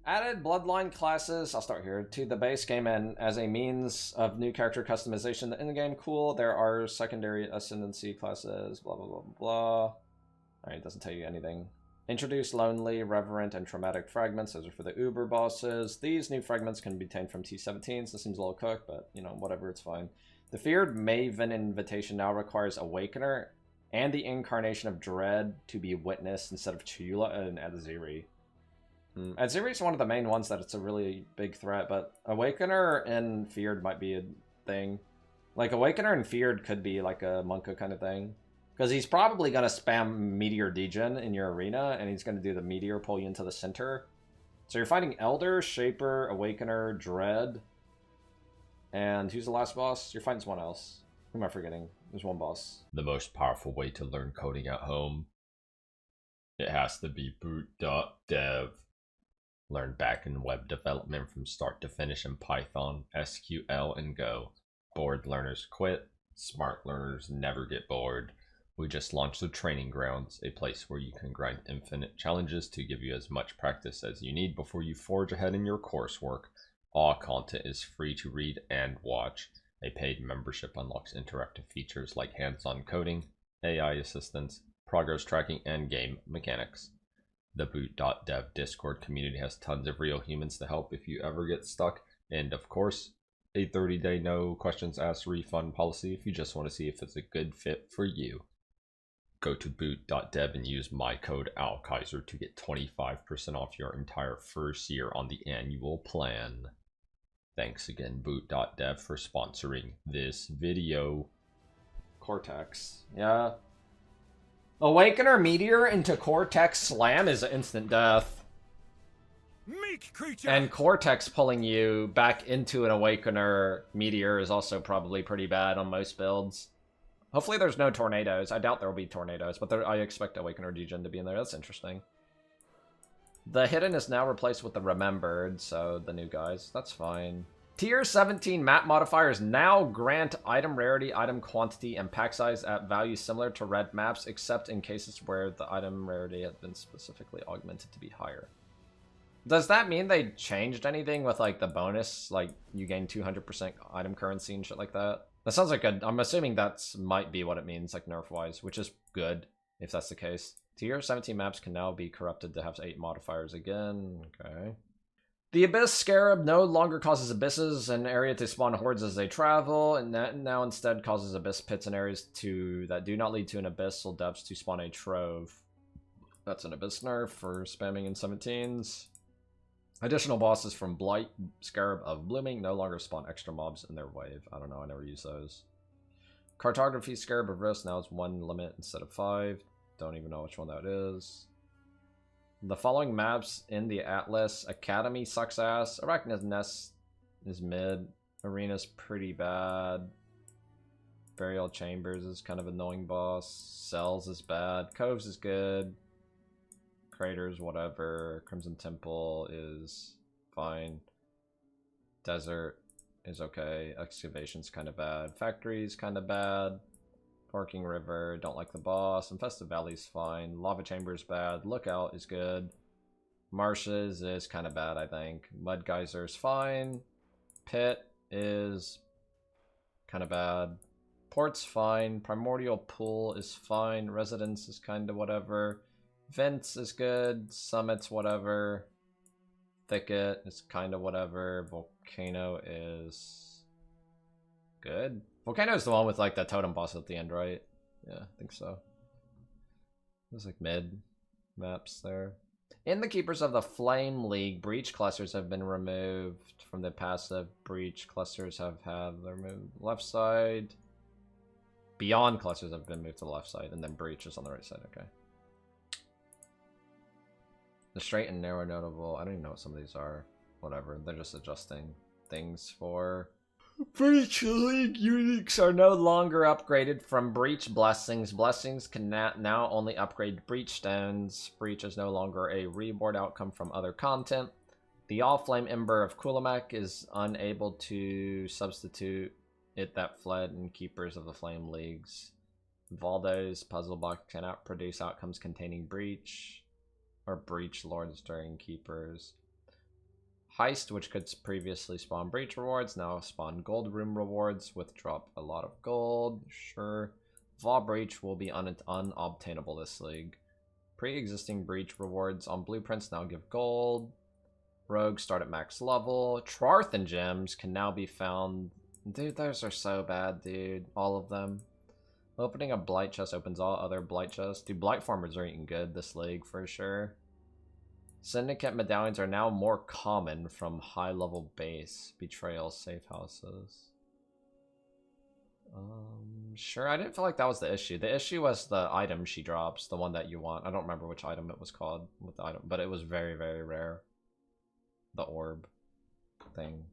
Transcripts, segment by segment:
Added Bloodline classes, I'll start here, to the base game and as a means of new character customization in the game. Cool. There are secondary Ascendancy classes, blah, blah, blah, blah. Alright, doesn't tell you anything. Introduce Lonely, Reverent, and Traumatic fragments. Those are for the Uber bosses. These new fragments can be obtained from T17s. This seems a little cooked, but, you know, whatever, it's fine. The Feared Maven invitation now requires Awakener and the Incarnation of Dread to be witnessed instead of Chula and Adziri. Adziri is one of the main ones that it's a really big threat, but Awakener and Feared might be a thing. Like, Awakener and Feared could be like a Monka kind of thing. Because he's probably going to spam Meteor Degen in your arena, and he's going to do the Meteor pull you into the center. So you're fighting Elder, Shaper, Awakener, Dread. And who's the last boss? You're fighting someone else. Who am I forgetting? There's one boss. The most powerful way to learn coding at home. It has to be boot.dev. Learn backend web development from start to finish in Python, SQL, and Go. Bored learners quit. Smart learners never get bored. We just launched the Training Grounds, a place where you can grind infinite challenges to give you as much practice as you need before you forge ahead in your coursework. All content is free to read and watch. A paid membership unlocks interactive features like hands-on coding, AI assistance, progress tracking, and game mechanics. The boot.dev Discord community has tons of real humans to help if you ever get stuck, and of course, a 30-day no questions asked refund policy if you just want to see if it's a good fit for you. Go to boot.dev and use my code ALKaiser to get 25% off your entire first year on the annual plan. Thanks again, boot.dev, for sponsoring this video. Cortex. Yeah. Awakener Meteor into Cortex Slam is instant death. Meek creature. And Cortex pulling you back into an Awakener Meteor is also probably pretty bad on most builds. Hopefully there's no tornadoes. I doubt there will be tornadoes, but I expect Awakener Degen to be in there. That's interesting. The Hidden is now replaced with the Remembered, so the new guys. That's fine. Tier 17 map modifiers now grant item rarity, item quantity, and pack size at values similar to red maps, except in cases where the item rarity has been specifically augmented to be higher. Does that mean they changed anything with, like, the bonus? Like, you gain 200% item currency and shit like that? That sounds like a... I'm assuming that's might be what it means, like, nerf-wise, which is good, if that's the case. Tier 17 maps can now be corrupted to have 8 modifiers again. Okay. The Abyss Scarab no longer causes abysses in area to spawn hordes as they travel, and that now instead causes abyss pits in areas that do not lead to an abyssal depths to spawn a trove. That's an abyss nerf for spamming in 17s. Additional bosses from Blight Scarab of Blooming no longer spawn extra mobs in their wave. I don't know, I never use those. Cartography Scarab of Risk now is 1 limit instead of 5. Don't even know which one that is. The following maps in the Atlas: Academy sucks ass, Arachnid Nest is mid, Arena's pretty bad, Burial Chambers is kind of annoying boss, Cells is bad, Coves is good, Craters whatever, Crimson Temple is fine, Desert is okay, Excavation's kind of bad, Factory's kind of bad, Working River, don't like the boss, Infested Valley's fine, Lava Chamber's bad, Lookout is good, Marshes is kind of bad I think, Mud Geyser's fine, Pit is kind of bad, Port's fine, Primordial Pool is fine, Residence is kind of whatever, Vents is good, Summit's whatever, Thicket is kind of whatever, Volcano is good. Volcano is the one with like the totem boss at the end, right? Yeah, I think so. There's like mid maps there. In the Keepers of the Flame League, breach clusters have been removed from the passive. Breach clusters have had their move left side. Beyond clusters have been moved to the left side, and then breach is on the right side. Okay. The straight and narrow notable. I don't even know what some of these are. Whatever. They're just adjusting things for. Breach League uniques are no longer upgraded from Breach Blessings. Blessings can now only upgrade Breach Stones. Breach is no longer a reward outcome from other content. The All-Flame Ember of Kulamak is unable to substitute it that fled in Keepers of the Flame Leagues. Valdo's Puzzle Box cannot produce outcomes containing Breach or Breach Lords during Keepers. Heist, which could previously spawn breach rewards, now spawn gold room rewards with drop a lot of gold. Sure. Vault breach will be unobtainable this league. Pre-existing breach rewards on blueprints now give gold. Rogues start at max level. Trarthan gems can now be found. Dude, those are so bad, dude. All of them. Opening a blight chest opens all other blight chests. Dude, blight farmers are eating good this league for sure. Syndicate medallions are now more common from high level base. Betrayal, safe houses. Sure, I didn't feel like that was the issue. The issue was the item she drops, the one that you want. I don't remember which item it was called with the item, but it was very, very rare. The orb thing.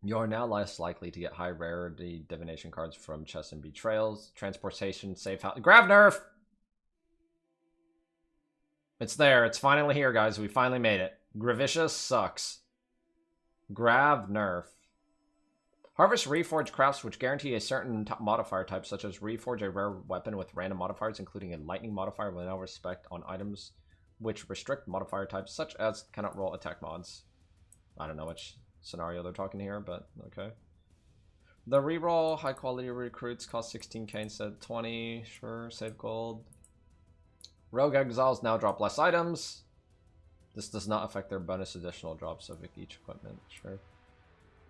You are now less likely to get high rarity divination cards from chests and betrayals. Transportation, safe house. Grav nerf! It's there. It's finally here, guys. We finally made it. Gravicious sucks. Grav nerf. Harvest Reforge crafts which guarantee a certain modifier type, such as Reforge a rare weapon with random modifiers, including a lightning modifier, will now respect on items which restrict modifier types, such as cannot roll attack mods. I don't know which scenario they're talking here, but okay. The reroll high quality recruits cost 16k instead of 20. Sure, save gold. Rogue Exiles now drop less items. This does not affect their bonus additional drops of each equipment. Sure.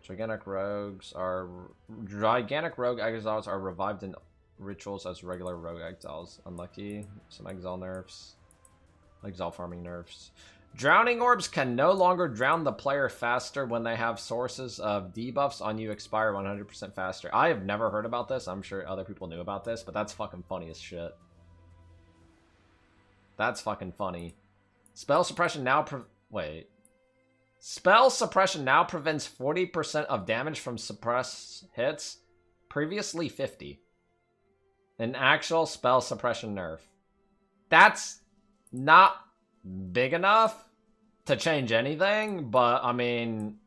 Gigantic Rogue Exiles are revived in rituals as regular Rogue Exiles. Unlucky. Some Exile nerfs. Exile farming nerfs. Drowning Orbs can no longer drown the player faster when they have sources of debuffs on you expire 100% faster. I have never heard about this. I'm sure other people knew about this, but that's fucking funny as shit. That's fucking funny. Spell suppression now Spell suppression now prevents 40% of damage from suppressed hits. Previously 50. An actual spell suppression nerf. That's not big enough to change anything, but I mean,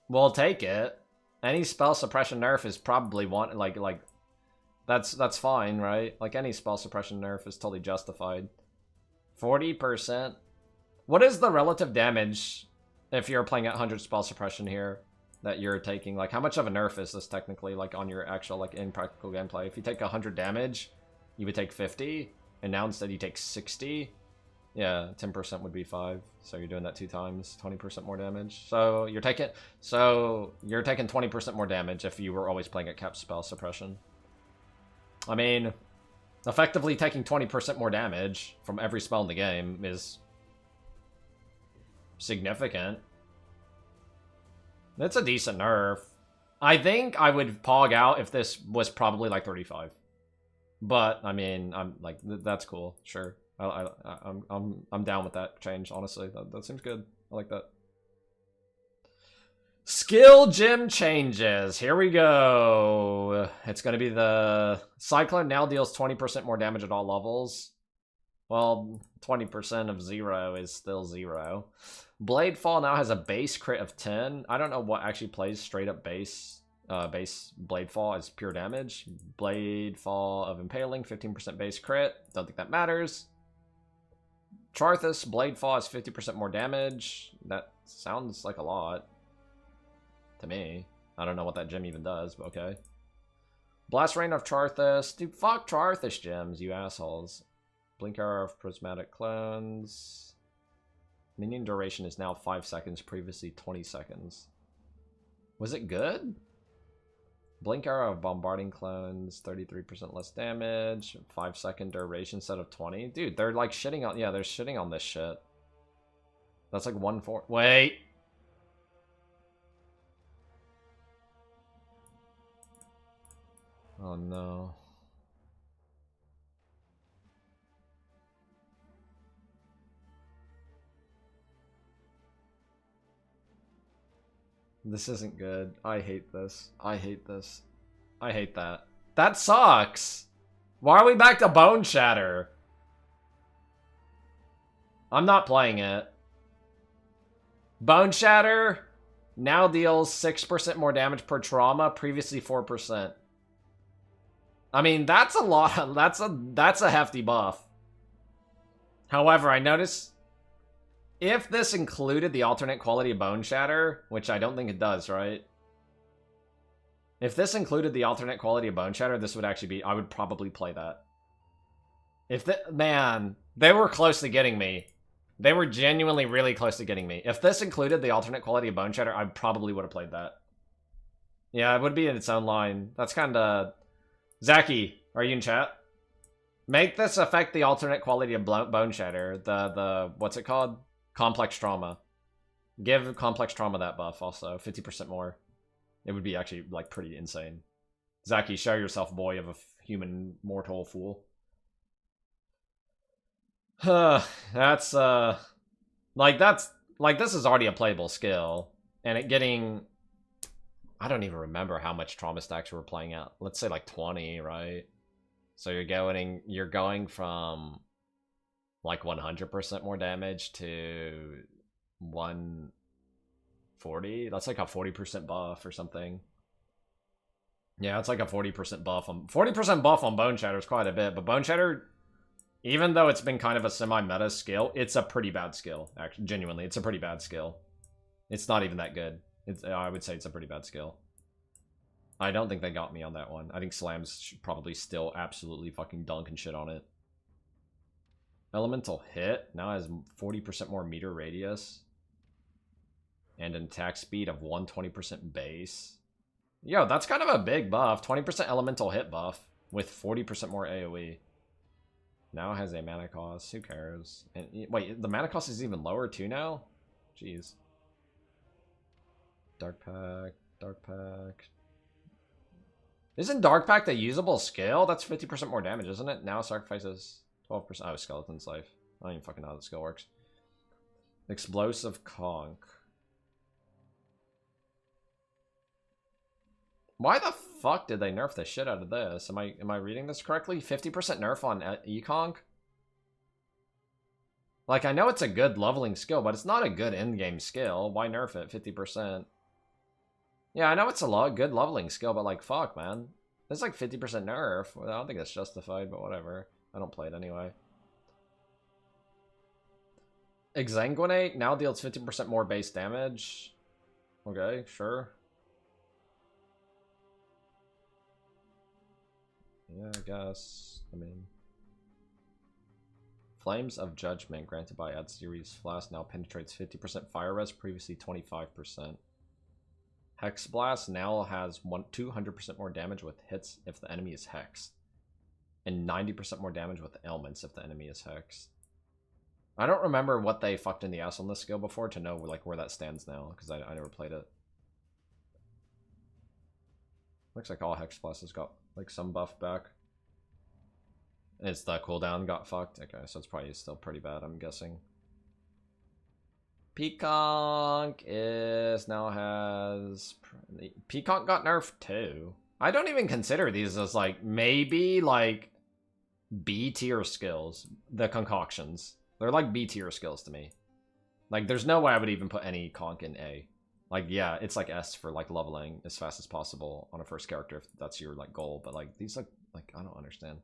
we'll take it. Any spell suppression nerf is probably one like that's fine, right? Like any spell suppression nerf is totally justified. 40%. What is the relative damage if you're playing at 100 spell suppression here that you're taking? Like, how much of a nerf is this technically, like, on your actual, like, in practical gameplay? If you take 100 damage, you would take 50, and now instead you take 60. Yeah, 10% would be 5, so you're doing that 2 times, 20% more damage. So you're taking 20% more damage if you were always playing at cap spell suppression. I mean, effectively taking 20% more damage from every spell in the game is significant. It's a decent nerf. I think I would pog out if this was probably like 35. But I mean, I'm like, that's cool. Sure, I'm down with that change. Honestly, that seems good. I like that. Skill gem changes. Here we go. It's going to be the Cyclone now deals 20% more damage at all levels. Well, 20% of 0 is still 0. Blade Fall now has a base crit of 10. I don't know what actually plays straight up base Blade Fall as pure damage. Blade Fall of Impaling, 15% base crit. Don't think that matters. Charthus, Blade Fall has 50% more damage. That sounds like a lot to me. I don't know what that gem even does, but okay. Blast Rain of Charthus. Dude, fuck Charthus gems, you assholes. Blink Arrow of Prismatic Clones. Minion duration is now 5 seconds, previously 20 seconds. Was it good? Blink Arrow of Bombarding Clones, 33% less damage, 5-second duration instead of 20. Dude, they're like shitting on, yeah, they're shitting on this shit. That's like 1/4. Wait! Oh no. This isn't good. I hate this. I hate this. I hate that. That sucks! Why are we back to Bone Shatter? I'm not playing it. Bone Shatter now deals 6% more damage per trauma, previously 4%. I mean, that's a lot. That's a hefty buff. However, I notice If this included the alternate quality of Bone Shatter, which I don't think it does, right? If this included the alternate quality of Bone Shatter, this would actually be... I would probably play that. If the... Man, they were close to getting me. They were genuinely really close to getting me. If this included the alternate quality of Bone Shatter, I probably would have played that. Yeah, it would be in its own line. That's kind of... Zaccie, are you in chat? Make this affect the alternate quality of Bone Shatter. The what's it called? Complex Trauma. Give Complex Trauma that buff also. 50% more. It would be actually, like, pretty insane. Zaccie, show yourself, boy of a human mortal fool. That's, like, this is already a playable skill. And it getting... I don't even remember how much trauma stacks we were playing at. Let's say, like, 20, right? So you're going from, like, 100% more damage to 140? That's like a 40% buff or something. Yeah, it's like a 40% buff. 40% buff on Bone Shatter is quite a bit, but Bone Shatter, even though it's been kind of a semi-meta skill, it's a pretty bad skill. Actually, genuinely, it's a pretty bad skill. It's not even that good. I would say it's a pretty bad skill. I don't think they got me on that one. I think Slams should probably still absolutely fucking dunk and shit on it. Elemental Hit now has 40% more meter radius. And an attack speed of 120% base. Yo, that's kind of a big buff. 20% elemental hit buff with 40% more AoE. Now it has a mana cost. Who cares? And wait, the mana cost is even lower too now? Jeez. Dark Pact. Dark Pact. Isn't Dark Pact a usable skill? That's 50% more damage, isn't it? Now sacrifices 12%. Oh, Skeleton's Life. I don't even fucking know how the skill works. Explosive Conch. Why the fuck did they nerf the shit out of this? Am I reading this correctly? 50% nerf on E-Conch? Like, I know it's a good leveling skill, but it's not a good endgame skill. Why nerf it 50%? Yeah, I know it's a good leveling skill, but like, fuck, man. It's like 50% nerf. I don't think that's justified, but whatever. I don't play it anyway. Exsanguinate now deals 50% more base damage. Okay, sure. Yeah, I guess. I mean... Flames of Judgment granted by Ad Series Flask now penetrates 50% fire res, previously 25%. Hex Blast now has 200% more damage with hits if the enemy is hexed. And 90% more damage with ailments if the enemy is hexed. I don't remember what they fucked in the ass on this skill before to know like where that stands now, because I never played it. Looks like all Hex Blast has got like some buff back. It's the cooldown got fucked? Okay, so it's probably still pretty bad, I'm guessing. Peaconk is now has... Peaconk got nerfed too. I don't even consider these as like, maybe like B tier skills. The concoctions. They're like B tier skills to me. Like there's no way I would even put any conch in A. Like yeah, it's like S for like leveling as fast as possible on a first character if that's your like goal. But like these like I don't understand.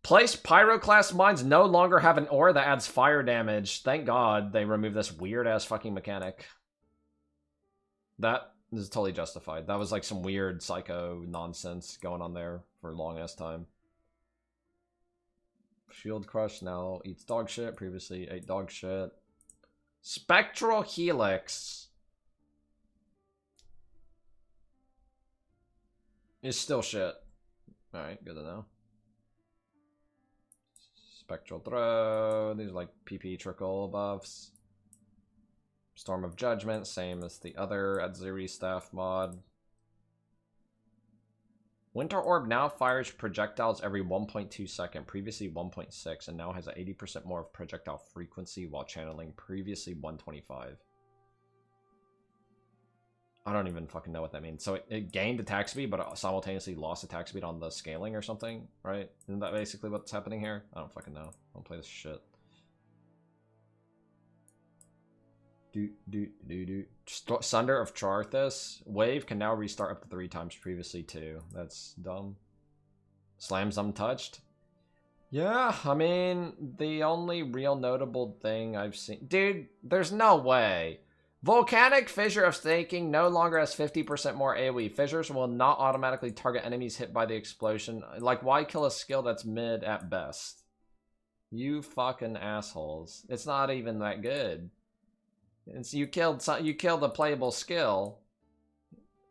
Place Pyroclast mines no longer have an aura that adds fire damage. Thank God they removed this weird-ass fucking mechanic. That is totally justified. That was like some weird psycho nonsense going on there for a long-ass time. Shield Crush now eats dog shit. Previously ate dog shit. Spectral Helix is still shit. Alright, good to know. Spectral Throw, these are like PP trickle buffs. Storm of Judgment, same as the other Adziri staff mod. Winter Orb now fires projectiles every 1.2 second, previously 1.6, and now has 80% more of projectile frequency while channeling, previously 125. I don't even fucking know what that means. So it gained attack speed, but simultaneously lost attack speed on the scaling or something, right? Isn't that basically what's happening here? I don't fucking know. I don't play this shit. Sunder of Charthus. Wave can now restart up to 3 times, previously 2. That's dumb. Slams untouched. Yeah, I mean, the only real notable thing I've seen... Dude, there's no way. Volcanic Fissure of Staking no longer has 50% more AoE. Fissures will not automatically target enemies hit by the explosion. Like, why kill a skill that's mid at best? You fucking assholes. It's not even that good. You killed a playable skill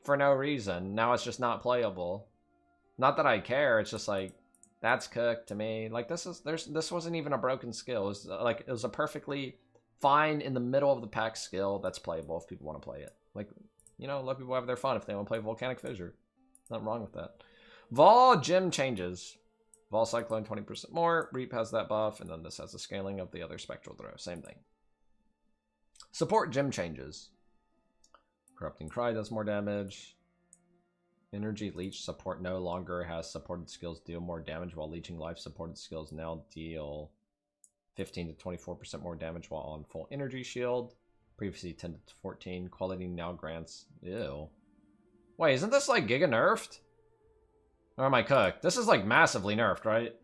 for no reason. Now it's just not playable. Not that I care, it's just like... That's cooked to me. Like, this wasn't even a broken skill. It was a perfectly fine in the middle of the pack skill that's playable if people want to play it. Like, you know, let people have their fun if they want to play Volcanic Fissure. Nothing wrong with that. Vol Gym Changes. Vol Cyclone 20% more. Reap has that buff, and then this has the scaling of the other Spectral Throw. Same thing. Support Gym Changes. Corrupting Cry does more damage. Energy Leech support no longer has supported skills deal more damage, while leeching life supported skills now deal 15 to 24% more damage while on full energy shield. Previously 10 to 14. Quality now grants... Ew. Wait, isn't this like giga nerfed? Or am I cooked? This is like massively nerfed, right?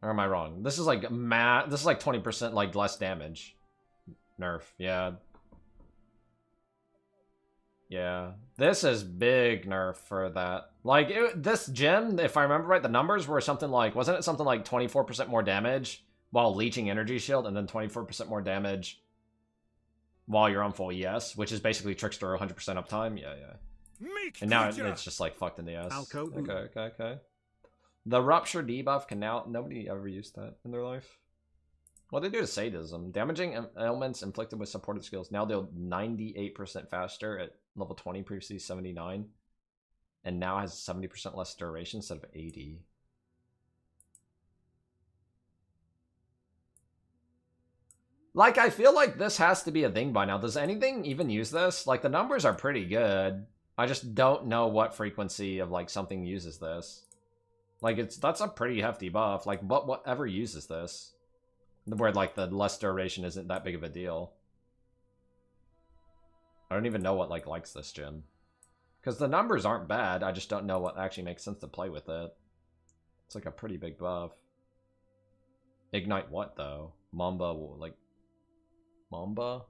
Or am I wrong? This is like this is like 20% like less damage. Nerf, yeah. Yeah, this is big nerf for that. Like, this gym, if I remember right, the numbers were something like, wasn't it something like 24% more damage while leeching energy shield, and then 24% more damage while you're on full ES, which is basically Trickster 100% uptime? Yeah, yeah. Meek And now creature. it's just like fucked in the ass. Falco. Okay. The Rupture debuff can now... Nobody ever used that in their life. What they do to sadism. Damaging ailments inflicted with supported skills now deal 98% faster at level 20, previously 79. And now has 70% less duration instead of 80. Like, I feel like this has to be a thing by now. Does anything even use this? Like, the numbers are pretty good. I just don't know what frequency of, like, something uses this. Like, that's a pretty hefty buff. Like, whatever uses this. Where, like, the less duration isn't that big of a deal. I don't even know what, like, likes this gym. Because the numbers aren't bad, I just don't know what actually makes sense to play with it. It's, like, a pretty big buff. Ignite what, though? Mamba, like... Mamba?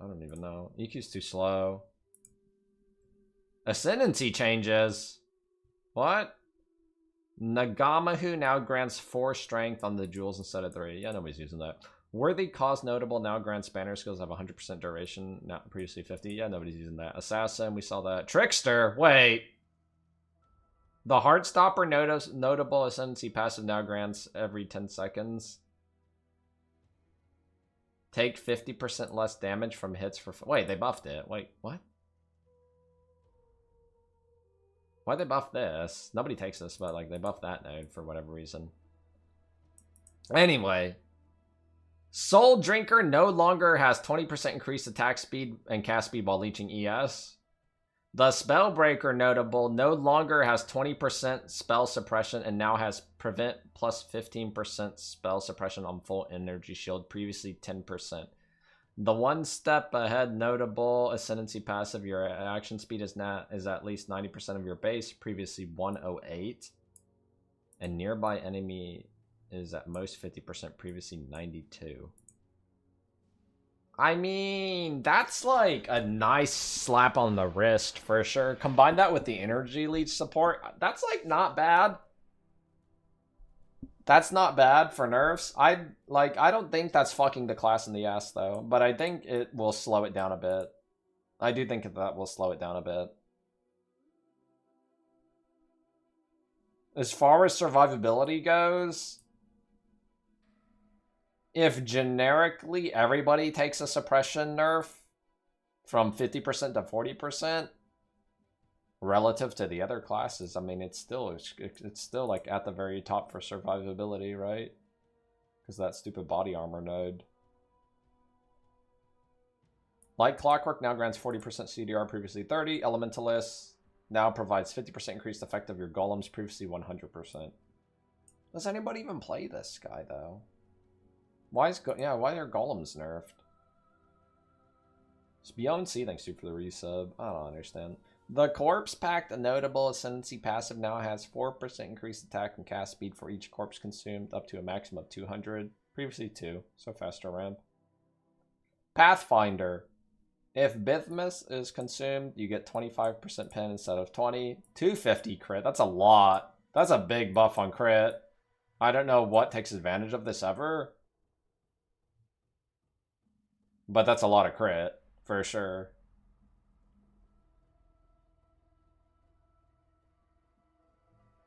I don't even know. EQ's too slow. Ascendancy Changes! What? Nagamahu now grants 4 strength on the jewels instead of 3. Yeah, nobody's using that. Worthy Cause Notable now grants banner skills have 100% duration, not previously 50. Yeah, nobody's using that. Assassin, we saw that. Trickster, wait. The Heartstopper Notable Ascendancy passive now grants every 10 seconds. Take 50% less damage from hits for... Wait, they buffed it. Wait, what? Why'd they buff this? Nobody takes this, but like they buffed that node for whatever reason. Anyway. Soul Drinker no longer has 20% increased attack speed and cast speed while leeching ES. The Spellbreaker Notable no longer has 20% spell suppression and now has prevent plus 15% spell suppression on full energy shield, previously 10%. The One Step Ahead Notable Ascendancy passive, your action speed is at least 90% of your base, previously 108. And nearby enemy is at most 50%, previously 92. I mean, that's like a nice slap on the wrist for sure. Combine that with the energy leech support, that's like not bad. That's not bad for nerfs. I don't think that's fucking the class in the ass though, but I think it will slow it down a bit. I do think that will slow it down a bit. As far as survivability goes, if generically everybody takes a suppression nerf from 50% to 40%, relative to the other classes, I mean, it's still like at the very top for survivability, right? Because that stupid body armor node. Like Clockwork now grants 40% CDR, previously 30. Elementalist now provides 50% increased effect of your golems, previously 100%. Does anybody even play this guy though? Why are golems nerfed? It's Beyond C, thanks to for the resub. I don't understand. The Corpse Pact, a notable Ascendancy passive, now has 4% increased attack and cast speed for each corpse consumed, up to a maximum of 200. Previously 2, so faster ramp. Pathfinder. If Bithmus is consumed, you get 25% pen instead of 20. 250 crit. That's a lot. That's a big buff on crit. I don't know what takes advantage of this ever. But that's a lot of crit, for sure.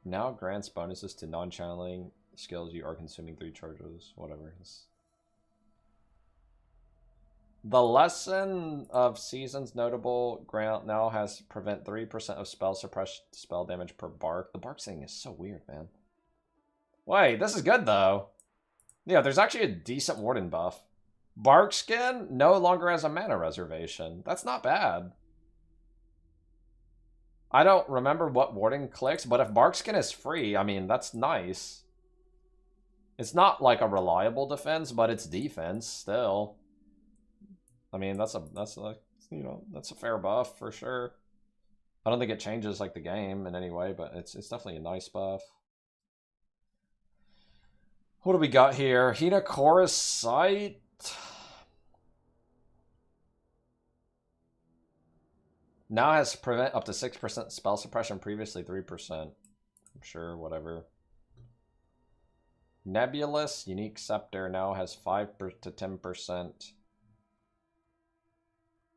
Now grants bonuses to non-channeling skills you are consuming 3 charges. Whatever. The Lesson of Seasons notable grant now has prevent 3% of spell suppressed spell damage per bark. The bark thing is so weird, man. Wait, this is good though. Yeah, there's actually a decent warden buff. Bark Skin no longer has a mana reservation. That's not bad. I don't remember what warding clicks, but if Bark Skin is free, I mean, that's nice. It's not like a reliable defense, but it's defense still. I mean, that's a fair buff for sure. I don't think it changes like the game in any way, but it's definitely a nice buff. What do we got here? Hinokora's Sight. Now has prevent up to 6% spell suppression, previously 3%. I'm sure, whatever. Nebulous Unique Scepter now has 5 to 10%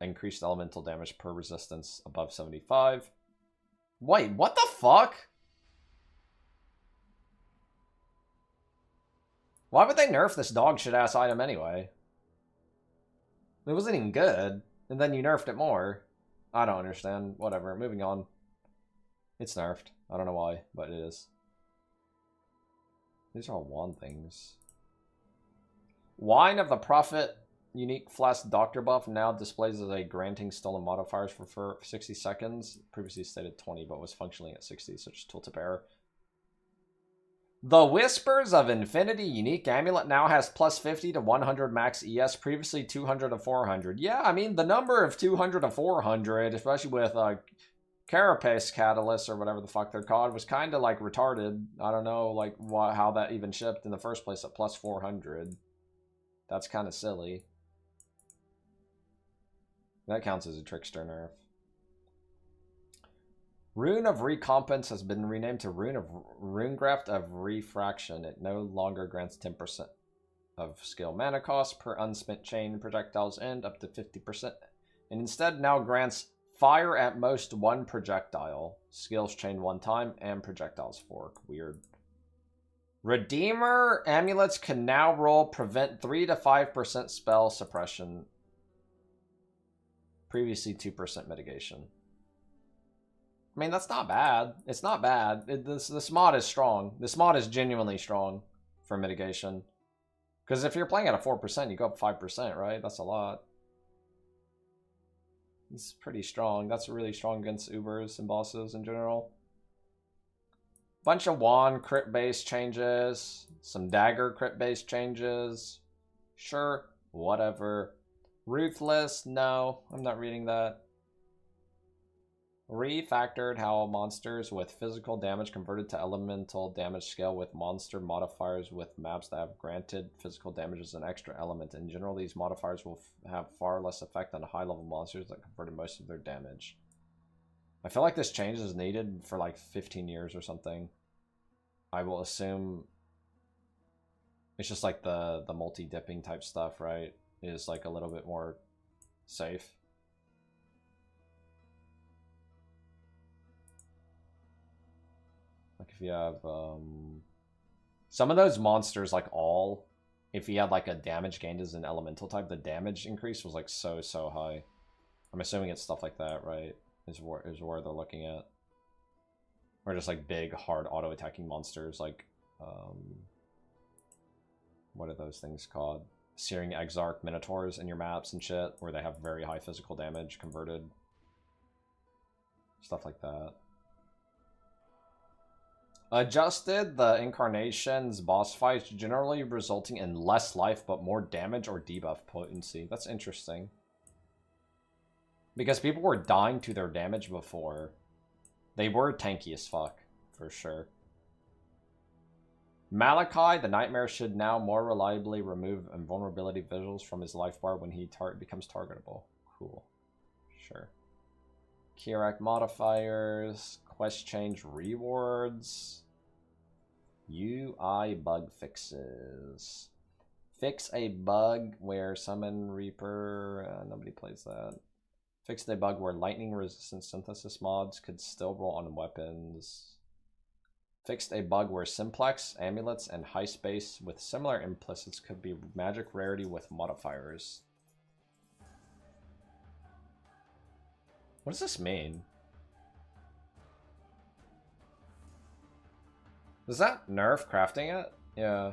increased elemental damage per resistance above 75. Wait, what the fuck? Why would they nerf this dog shit ass item anyway? It wasn't even good, and then you nerfed it more. I don't understand. Whatever, moving on. It's nerfed. I don't know why, but it is. These are all wand things. Wine of the Prophet unique flask doctor buff now displays as a granting stolen modifiers for 60 seconds. Previously stated 20, but was functioning at 60, so just tooltip error. The Whispers of Infinity unique amulet now has plus 50 to 100 max ES, previously 200 to 400. Yeah, I mean, the number of 200 to 400, especially with Carapace Catalyst or whatever the fuck they're called, was kind of like retarded. I don't know like how that even shipped in the first place at plus 400. That's kind of silly. That counts as a trickster nerf. Rune of Recompense has been renamed to Runegraft of Refraction. It no longer grants 10% of skill mana cost per unspent chain projectiles end, up to 50%. And instead now grants fire at most 1 projectile. Skills chain 1 time and projectiles fork. Weird. Redeemer amulets can now roll prevent 3 to 5% spell suppression. Previously 2% mitigation. I mean, that's not bad. It's not bad. This mod is strong. This mod is genuinely strong for mitigation. Because if you're playing at a 4%, you go up 5%, right? That's a lot. It's pretty strong. That's really strong against Ubers and bosses in general. Bunch of wand crit-based changes. Some dagger crit-based changes. Sure, whatever. Ruthless, no. I'm not reading that. Refactored how monsters with physical damage converted to elemental damage scale with monster modifiers with maps that have granted physical damage as an extra element. In general, these modifiers will have far less effect on high-level monsters that converted most of their damage. I feel like this change is needed for like 15 years or something. I will assume it's just like the multi-dipping type stuff, right? Is like a little bit more safe. Like if you have some of those monsters, like if you had like a damage gained as an elemental type, the damage increase was like so high. I'm assuming it's stuff like that, right? Is where they're looking at. Or just like big hard auto attacking monsters like what are those things called? Searing Exarch Minotaurs in your maps and shit, where they have very high physical damage converted. Stuff like that. Adjusted the Incarnation's boss fights, generally resulting in less life but more damage or debuff potency. That's interesting. Because people were dying to their damage before. They were tanky as fuck, for sure. Malachi, the Nightmare, should now more reliably remove invulnerability visuals from his life bar when he becomes targetable. Cool. Sure. Kirak modifiers, quest change rewards, UI bug fixes. Fix a bug where Summon Reaper, nobody plays that. Fix a bug where lightning resistant synthesis mods could still roll on weapons. Fixed a bug where simplex, amulets, and high space with similar implicits could be magic rarity with modifiers. What does this mean? Does that nerf crafting it? Yeah.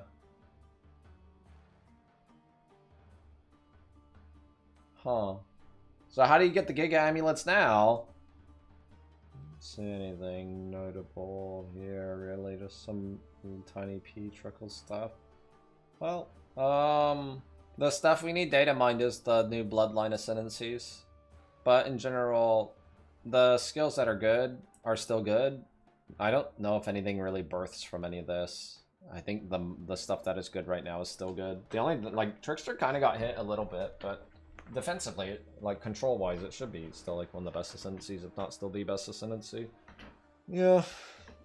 Huh. So how do you get the Giga Amulets now? See anything notable here, really? Just some tiny pea trickle stuff. Well, the stuff we need data mined is the new Bloodline Ascendancies. But in general, the skills that are good are still good. I don't know if anything really births from any of this. I think the stuff that is good right now is still good. The only, like, Trickster kind of got hit a little bit, but defensively, like, control-wise, it should be still, like, one of the best Ascendancies, if not still the best Ascendancy. Yeah.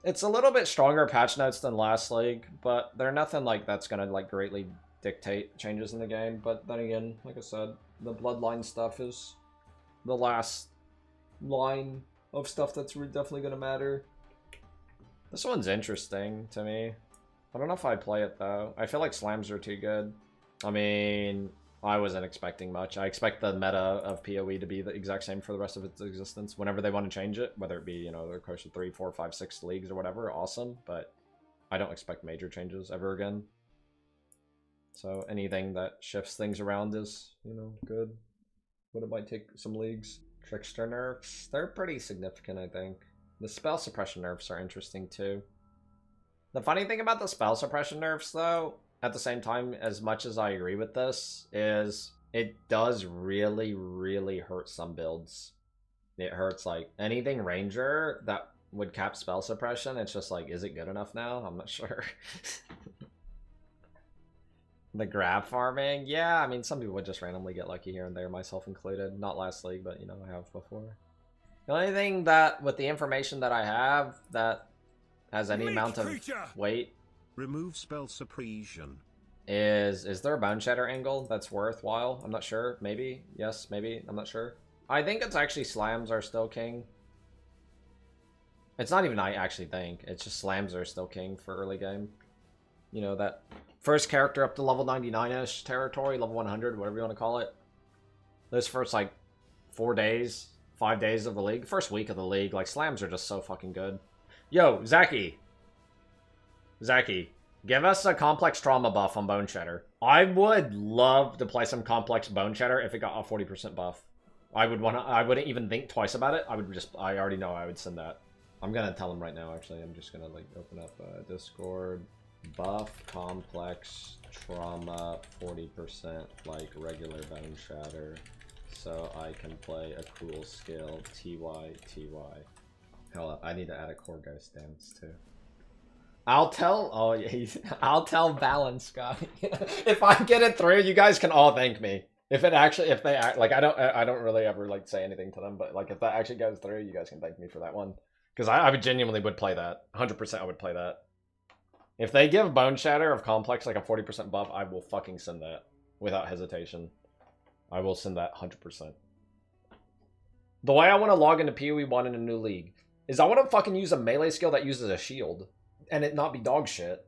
It's a little bit stronger patch notes than last league, but they're nothing, like, that's gonna, like, greatly dictate changes in the game. But then again, like I said, the Bloodline stuff is the last line of stuff that's definitely gonna matter. This one's interesting to me. I don't know if I'd play it, though. I feel like slams are too good. I mean, I wasn't expecting much. I expect the meta of PoE to be the exact same for the rest of its existence. Whenever they want to change it, whether it be, you know, they're close to 3, 4, 5, 6 leagues or whatever, awesome. But I don't expect major changes ever again. So anything that shifts things around is, you know, good. But it might take some leagues. Trickster nerfs, they're pretty significant, I think. The spell suppression nerfs are interesting too. The funny thing about the spell suppression nerfs, though, at the same time, as much as I agree with this, is it does really, really hurt some builds. It hurts, like, anything ranger that would cap spell suppression. It's just like, is it good enough now? I'm not sure. The grab farming, yeah, I mean, some people would just randomly get lucky here and there, myself included. Not last league, but, you know, I have before. The only thing that, with the information that I have, that has any amount of weight, remove spell suppression, is there a bone shatter angle that's worthwhile? I'm not sure. Maybe. Yes, maybe. I'm not sure. I think it's actually slams are still king. It's not even I actually think. It's just slams are still king for early game. You know, that first character up to level 99-ish territory, level 100, whatever you want to call it. Those first, like, 4 days, 5 days of the league, first week of the league, like, slams are just so fucking good. Yo, Zaccie, give us a complex trauma buff on Bone Shatter. I would love to play some complex Bone Shatter if it got a 40% buff. I wouldn't even think twice about it. I already know I would send that. I'm gonna tell him right now, actually. I'm just gonna, like, open up Discord. Buff complex trauma 40% like regular Bone Shatter, so I can play a cool skill TY. Hold up, I need to add a core ghost dance too. I'll tell. Oh yeah, I'll tell Balance guy. If I get it through, you guys can all thank me. If they act like, I don't really ever like say anything to them, but like if that actually goes through, you guys can thank me for that one, because I would genuinely would play that 100%. I would play that. If they give Bone Shatter of Complex like a 40% buff, I will fucking send that without hesitation. I will send that 100%. The way I want to log into PoE 1 in a new league is I want to fucking use a melee skill that uses a shield and it not be dog shit.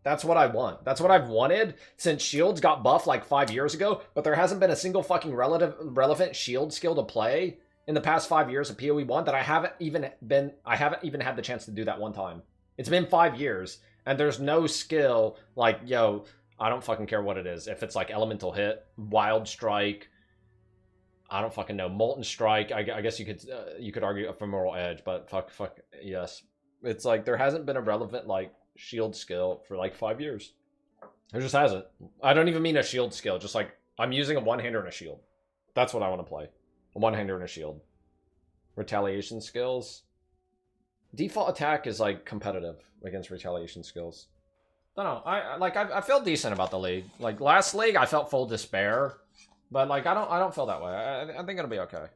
That's what I want. That's what I've wanted since shields got buffed like 5 years ago, but there hasn't been a single fucking relevant shield skill to play in the past 5 years of PoE 1 that I haven't even had the chance to do that one time. It's been 5 years. And there's no skill like, yo, I don't fucking care what it is. If it's like Elemental Hit, Wild Strike, I don't fucking know, Molten Strike. I guess you could argue Ephemeral Edge, but fuck, yes. It's like there hasn't been a relevant like shield skill for like 5 years. There just hasn't. I don't even mean a shield skill. Just like I'm using a one-hander and a shield. That's what I want to play. A one-hander and a shield. Retaliation skills. Default attack is like competitive against retaliation skills. I don't know. I feel decent about the league. Like last league, I felt full despair, but like I don't feel that way. I think it'll be okay.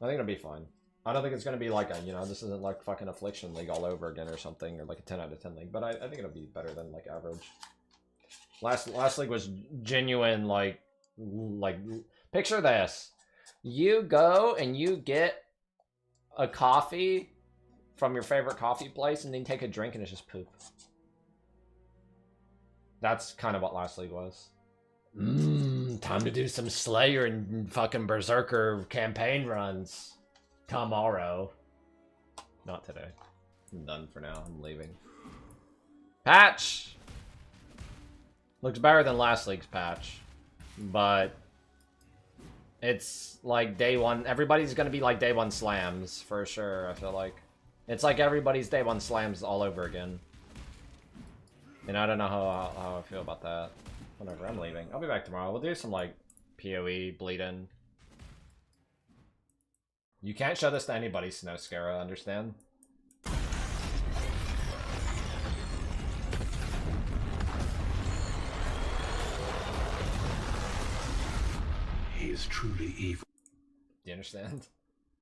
I think it'll be fine. I don't think it's gonna be like a, you know, this isn't like fucking Affliction League all over again or something, or like a 10 out of 10 league. But I think it'll be better than like average. Last league was genuine. Like picture this: you go and you get a coffee from your favorite coffee place, and then take a drink, and it's just poop. That's kind of what last league was. Time to do some Slayer and fucking Berserker campaign runs. Tomorrow. Not today. I'm done for now. I'm leaving. Patch! Looks better than last league's patch. But it's like day one. Everybody's gonna be like day one slams for sure, I feel like. It's like everybody's day one slams all over again. And I don't know how I feel about that. Whatever, I'm leaving. I'll be back tomorrow. We'll do some like PoE bleed-in. You can't show this to anybody, Snowscara, understand? He is truly evil. Do you understand?